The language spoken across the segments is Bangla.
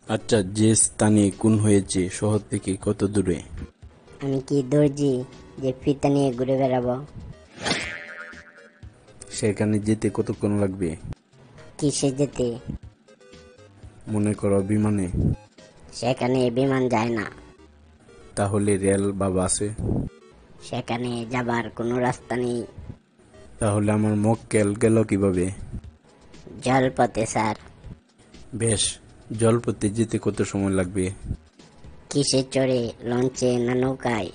আচ্ছা, যে স্থানে খুন হয়েছে শহর থেকে কত দূরে? আমি কি দর্জি যে ফিতা নিয়ে ঘুরে বেড়াবো? সেখানে যেতে কতক্ষণ লাগবে? কিসে যেতে? মনে করো বিমানে। সেখানে বিমান যায় না। তাহলে রেল বা বাসে। সেখানে যাবার কোনো রাস্তা নেই। তাহলে আমার মক্কেল গেল কিভাবে? জলপথে স্যার। বেশ, জলপথে যেতে কত সময় লাগবে? কিসে চড়ে, লঞ্চে না নৌকায়?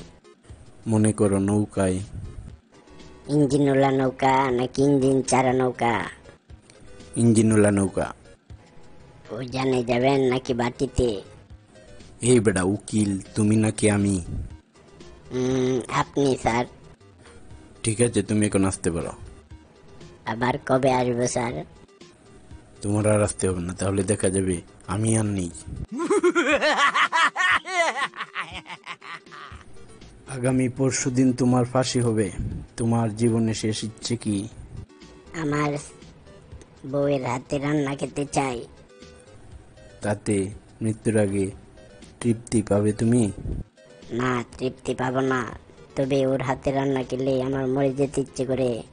মনে করো নৌকায়। ইঞ্জিনওয়ালা নৌকা নাকি ইঞ্জিন চারা নৌকা? ইঞ্জিনওয়ালা নৌকা। উজানে যাবেন নাকি বাটিতে? এই বেটা উকিল, তুমি নাকি আমি? আপনি স্যার। ঠিক আছে, তুমি এখন আসতে পারো। আবার কবে আসবো স্যার? তোমার আর আসতে হবে না, তাহলে দেখা যাবে আমি আর নেই। আগামী পরশুদিন তোমার ফাঁসি হবে। তোমার জীবনে শেষ ইচ্ছে কি? আমার বউয়ের হাতে রান্না খেতে চাই। তাতে মৃত্যুর আগে তৃপ্তি পাবে তুমি? না, তৃপ্তি পাবো না। তবে ওর হাতে রান্না খেলে আমার মরে যেতে ইচ্ছে করে।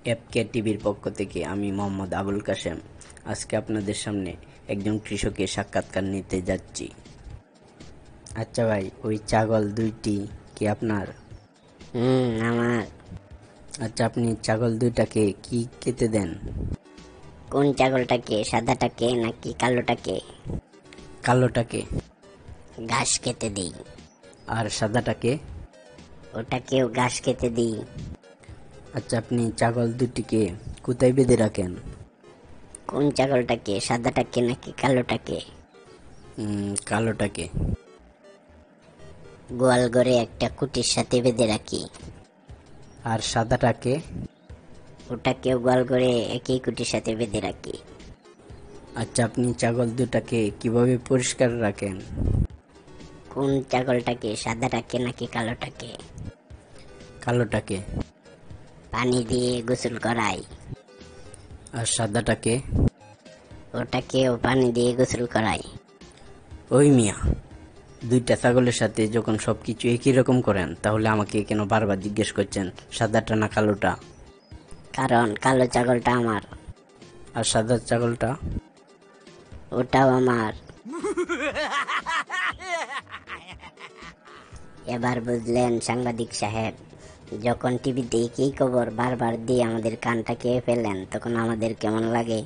এফকে টিভির পক্ষ থেকে আমি মোহাম্মদ আবুল কাশেম আজকে আপনাদের সামনে একজন কৃষকের সাক্ষাৎকার নিতে যাচ্ছি। আচ্ছা ভাই, ওই ছাগল দুইটি কি আপনার? আমার। আচ্ছা, আপনি ছাগল দুইটাকে কি খেতে দেন? কোন ছাগলটাকে, সাদাটাকে নাকি কালোটাকে? কালোটাকে। ঘাস খেতে দিই। আর সাদাটাকে? ওটাকেও ঘাস খেতে দিই। আচ্ছা, আপনি ছাগল দুটিকে কোথায় বেঁধে রাখেন? কোন ছাগলটাকে, সাদাটাকে নাকি কালোটাকে? কালোটাকে। গোয়াল ঘরে একটা কুটির সাথে বেঁধে রাখি। আর সাদাটাকে? ওটাকেও গোয়াল ঘরে একই কুটির সাথে বেঁধে রাখি। আচ্ছা, আপনি ছাগল দুটাকে কিভাবে পরিষ্কার রাখেন? কোন ছাগলটাকে, সাদাটাকে নাকি কালোটাকে? কালোটাকে। পানি দিয়ে গোসল করাই। আর সাদাটাকে? ওটাকেও পানি দিয়ে গোসল করাই। ওই মিয়া, দুইটা ছাগলের সাথে যখন সবকিছু একই রকম করেন, তাহলে আমাকে কেন বারবার জিজ্ঞেস করছেন সাদাটা না কালোটা? কারণ কালো ছাগলটা আমার। আর সাদা ছাগলটা? ওটাও আমার। এবার বুঝলেন সাংবাদিক সাহেব? যখন টিভিতে একই খবর বারবার দিয়ে আমাদের কানটা খেয়ে ফেলেন, তখন আমাদের কেমন লাগে?